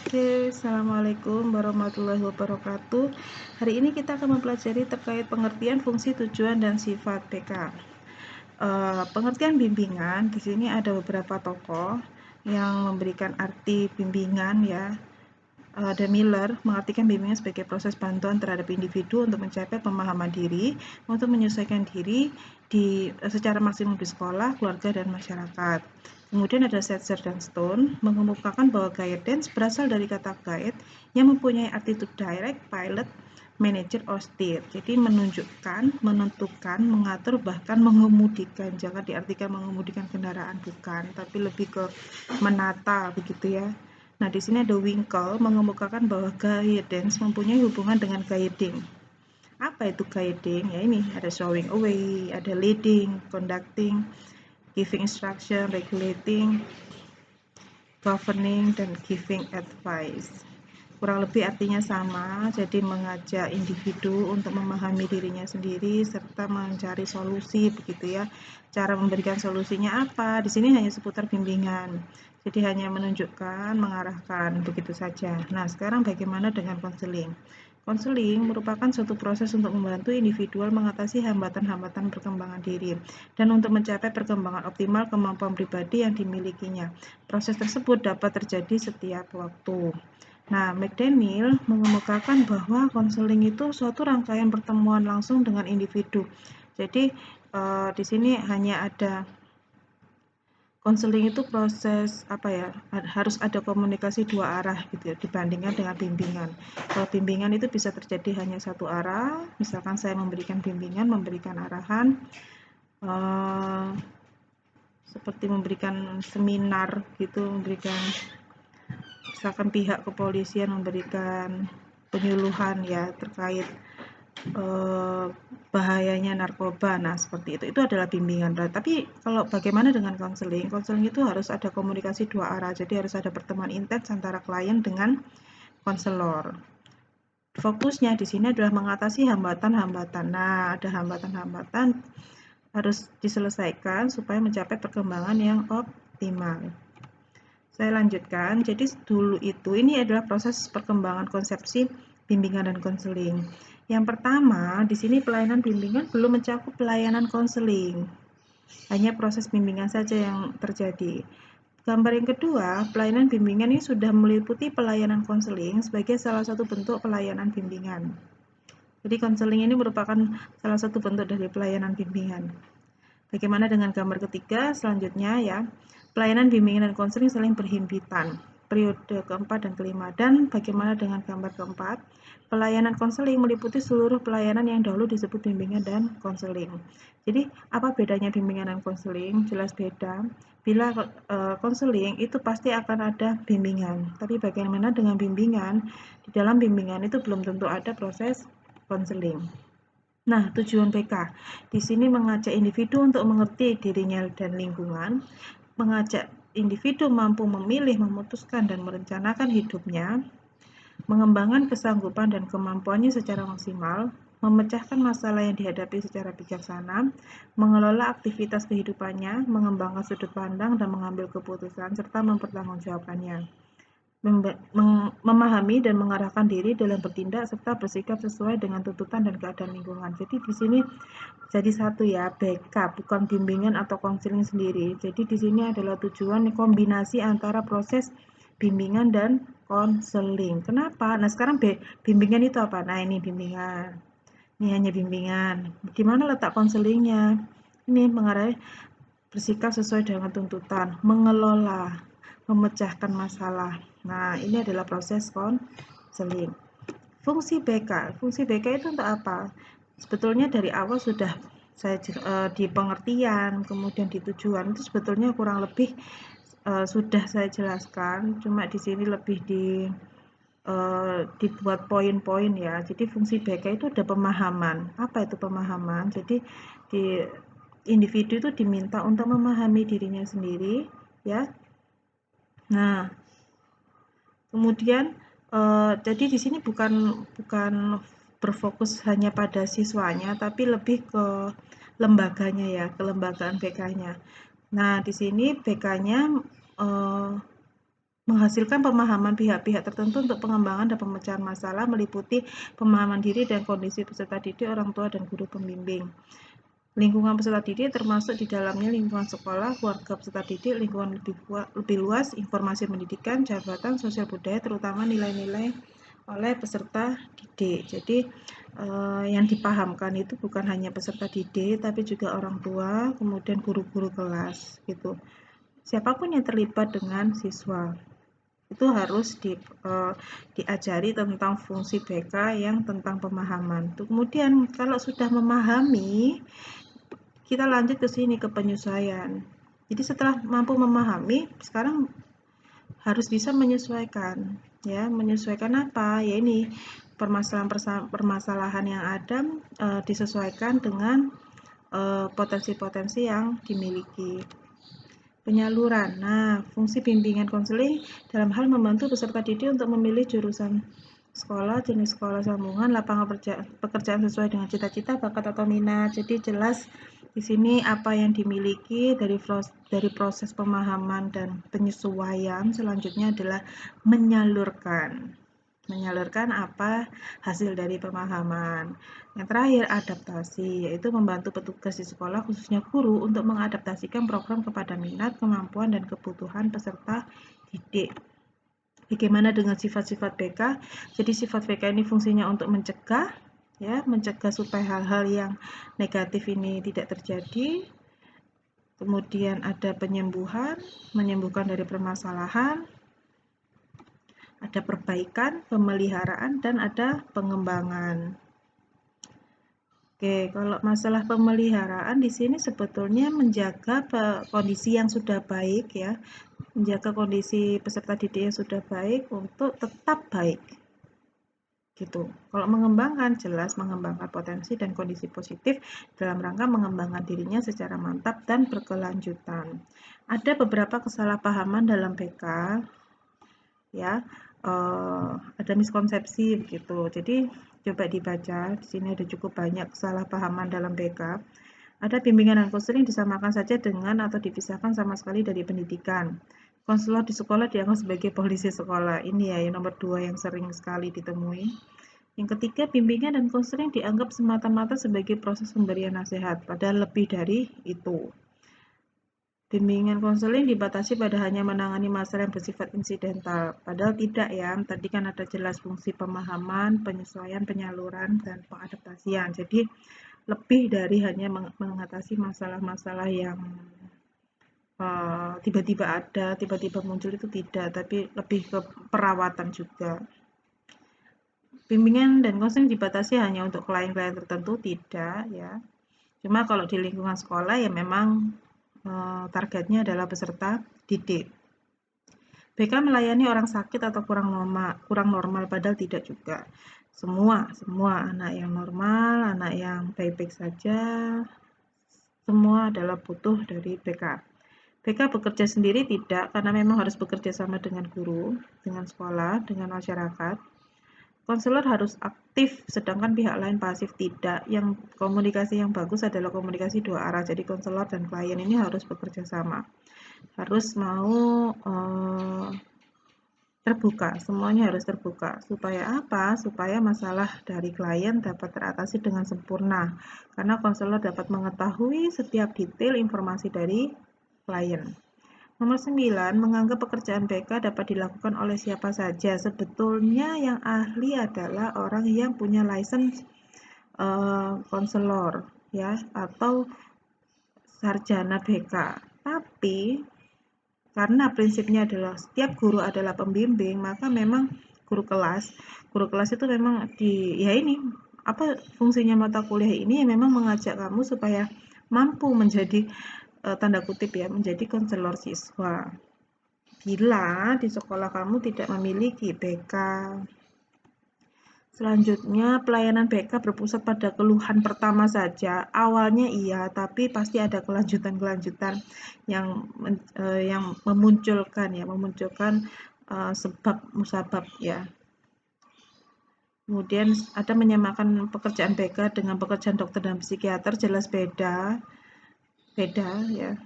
Oke, Assalamualaikum warahmatullahi wabarakatuh. Hari ini kita akan mempelajari terkait pengertian fungsi, tujuan, dan sifat BK. Pengertian bimbingan, di sini ada beberapa tokoh yang memberikan arti bimbingan ya. Ada Miller mengartikan bimbingan sebagai proses bantuan terhadap individu untuk mencapai pemahaman diri, untuk menyesuaikan diri secara maksimum di sekolah, keluarga, dan masyarakat. Kemudian ada Setzer dan Stone mengemukakan bahwa guidance berasal dari kata guide yang mempunyai attitude direct, pilot, manager, or steer. Jadi menunjukkan, menentukan, mengatur, bahkan mengemudikan. Jangan diartikan mengemudikan kendaraan, bukan, tapi lebih ke menata begitu ya. Nah, di sini ada Winkle mengemukakan bahwa guidance mempunyai hubungan dengan guiding. Apa itu guiding? Ya ini, ada showing away, ada leading, conducting, giving instruction, regulating, governing, dan giving advice. Kurang lebih artinya sama, jadi mengajak individu untuk memahami dirinya sendiri serta mencari solusi begitu ya. Cara memberikan solusinya apa? Di sini hanya seputar bimbingan. Jadi hanya menunjukkan, mengarahkan begitu saja. Nah, sekarang bagaimana dengan konseling? Konseling merupakan suatu proses untuk membantu individual mengatasi hambatan-hambatan perkembangan diri dan untuk mencapai perkembangan optimal kemampuan pribadi yang dimilikinya. Proses tersebut dapat terjadi setiap waktu. Nah, McDaniel mengemukakan bahwa konseling itu suatu rangkaian pertemuan langsung dengan individu. Jadi di sini hanya ada konseling itu proses harus ada komunikasi dua arah gitu ya, dibandingkan dengan bimbingan. Kalau bimbingan itu bisa terjadi hanya satu arah, misalkan saya memberikan bimbingan, memberikan arahan, seperti memberikan seminar gitu, memberikan misalkan pihak kepolisian memberikan penyuluhan ya terkait bahayanya narkoba. Nah, seperti itu. Itu adalah bimbingan. Tapi kalau bagaimana dengan konseling? Konseling itu harus ada komunikasi dua arah. Jadi harus ada pertemuan intens antara klien dengan konselor. Fokusnya di sini adalah mengatasi hambatan-hambatan. Nah, ada hambatan-hambatan harus diselesaikan supaya mencapai perkembangan yang optimal. Saya lanjutkan. Jadi dulu itu ini adalah proses perkembangan konsepsi bimbingan dan konseling. Yang pertama, di sini pelayanan bimbingan belum mencakup pelayanan konseling. Hanya proses bimbingan saja yang terjadi. Gambar yang kedua, pelayanan bimbingan ini sudah meliputi pelayanan konseling sebagai salah satu bentuk pelayanan bimbingan. Jadi konseling ini merupakan salah satu bentuk dari pelayanan bimbingan. Bagaimana dengan gambar ketiga? Selanjutnya ya, pelayanan bimbingan dan konseling saling berhimpitan. Periode keempat dan kelima. Dan bagaimana dengan gambar keempat? Pelayanan konseling meliputi seluruh pelayanan yang dahulu disebut bimbingan dan konseling. Jadi apa bedanya bimbingan dan konseling? Jelas beda. Bila konseling itu pasti akan ada bimbingan. Tapi bagaimana dengan bimbingan? Di dalam bimbingan itu belum tentu ada proses konseling. Nah, tujuan PK di sini mengajak individu untuk mengerti dirinya dan lingkungan, mengajak individu mampu memilih, memutuskan, dan merencanakan hidupnya, mengembangkan kesanggupan dan kemampuannya secara maksimal, memecahkan masalah yang dihadapi secara bijaksana, mengelola aktivitas kehidupannya, mengembangkan sudut pandang dan mengambil keputusan, serta mempertanggungjawabkannya. Memahami dan mengarahkan diri dalam bertindak serta bersikap sesuai dengan tuntutan dan keadaan lingkungan. Jadi di sini jadi satu ya, backup bukan bimbingan atau konseling sendiri. Jadi di sini adalah tujuan kombinasi antara proses bimbingan dan konseling. Kenapa? Nah, sekarang bimbingan itu apa? Nah, ini bimbingan. Ini hanya bimbingan. Di mana letak konselingnya? Ini mengarah bersikap sesuai dengan tuntutan, mengelola, memecahkan masalah. Nah, ini adalah proses konseling. Fungsi BK. Fungsi BK itu untuk apa? Sebetulnya dari awal sudah saya di pengertian, kemudian di tujuan itu sebetulnya kurang lebih sudah saya jelaskan, cuma di sini lebih dibuat poin-poin ya. Jadi fungsi BK itu ada pemahaman. Apa itu pemahaman? Jadi di individu itu diminta untuk memahami dirinya sendiri, ya. Nah, kemudian jadi di sini bukan berfokus hanya pada siswanya, tapi lebih ke lembaganya ya, kelembagaan BK-nya. Nah, di sini BK-nya menghasilkan pemahaman pihak-pihak tertentu untuk pengembangan dan pemecahan masalah meliputi pemahaman diri dan kondisi peserta didik, orang tua, dan guru pembimbing. Lingkungan peserta didik termasuk di dalamnya lingkungan sekolah, keluarga peserta didik, lingkungan lebih luas, informasi pendidikan, jabatan, sosial budaya, terutama nilai-nilai oleh peserta didik. Jadi yang dipahamkan itu bukan hanya peserta didik, tapi juga orang tua, kemudian guru-guru kelas gitu. Siapapun yang terlibat dengan siswa itu harus diajari tentang fungsi BK yang tentang pemahaman. Kemudian kalau sudah memahami, kita lanjut ke sini ke penyesuaian. Jadi setelah mampu memahami, sekarang harus bisa menyesuaikan. Ya, menyesuaikan apa? Ya ini permasalahan yang ada disesuaikan dengan potensi-potensi yang dimiliki. Penyaluran. Nah, fungsi bimbingan konseling dalam hal membantu peserta didik untuk memilih jurusan sekolah, jenis sekolah sambungan, lapangan pekerjaan sesuai dengan cita-cita, bakat atau minat. Jadi jelas di sini apa yang dimiliki dari proses pemahaman dan penyesuaian selanjutnya adalah menyalurkan apa hasil dari pemahaman. Yang terakhir, adaptasi, yaitu membantu petugas di sekolah, khususnya guru, untuk mengadaptasikan program kepada minat, kemampuan, dan kebutuhan peserta didik. Bagaimana dengan sifat-sifat BK? Jadi sifat BK ini fungsinya untuk mencegah, ya, mencegah supaya hal-hal yang negatif ini tidak terjadi. Kemudian ada penyembuhan, menyembuhkan dari permasalahan, ada perbaikan, pemeliharaan, dan ada pengembangan. Oke, kalau masalah pemeliharaan di sini sebetulnya menjaga kondisi yang sudah baik ya, menjaga kondisi peserta didik yang sudah baik untuk tetap baik. Gitu. Kalau mengembangkan, jelas mengembangkan potensi dan kondisi positif dalam rangka mengembangkan dirinya secara mantap dan berkelanjutan. Ada beberapa kesalahpahaman dalam BK ya. Ada miskonsepsi begitu. Jadi coba dibaca, di sini ada cukup banyak kesalahpahaman dalam BK. Ada bimbingan dan konseling disamakan saja dengan atau dipisahkan sama sekali dari pendidikan. Konselor di sekolah dianggap sebagai polisi sekolah. Ini ya yang nomor 2 yang sering sekali ditemui. Yang ketiga, bimbingan dan konseling dianggap semata-mata sebagai proses pemberian nasihat, padahal lebih dari itu. Bimbingan konseling dibatasi pada hanya menangani masalah yang bersifat insidental, padahal tidak ya. Tadi kan ada jelas fungsi pemahaman, penyesuaian, penyaluran, dan pengadaptasian. Jadi lebih dari hanya mengatasi masalah-masalah yang tiba-tiba ada, tiba-tiba muncul itu tidak, tapi lebih ke perawatan juga. Bimbingan dan konseling dibatasi hanya untuk klien-klien tertentu, tidak ya. Cuma kalau di lingkungan sekolah ya memang targetnya adalah peserta didik. BK melayani orang sakit atau kurang normal, padahal tidak juga. Semua anak yang normal, anak yang baik-baik saja, semua adalah butuh dari BK. BK bekerja sendiri tidak, karena memang harus bekerja sama dengan guru, dengan sekolah, dengan masyarakat. Konselor harus aktif, sedangkan pihak lain pasif tidak. Yang komunikasi yang bagus adalah komunikasi dua arah. Jadi konselor dan klien ini harus bekerja sama, harus mau terbuka, semuanya harus terbuka. Supaya apa? Supaya masalah dari klien dapat teratasi dengan sempurna. Karena konselor dapat mengetahui setiap detail informasi dari klien. Nomor 9, menganggap pekerjaan BK dapat dilakukan oleh siapa saja. Sebetulnya yang ahli adalah orang yang punya license konselor ya, atau sarjana BK. Tapi karena prinsipnya adalah setiap guru adalah pembimbing, maka memang guru kelas itu memang ya ini apa fungsinya mata kuliah ini ya memang mengajak kamu supaya mampu menjadi tanda kutip ya, menjadi konselor siswa. Bila di sekolah kamu tidak memiliki BK. Selanjutnya, pelayanan BK berpusat pada keluhan pertama saja. Awalnya iya, tapi pasti ada kelanjutan-kelanjutan yang memunculkan sebab musabab ya. Kemudian ada menyamakan pekerjaan BK dengan pekerjaan dokter dan psikiater, jelas beda ya.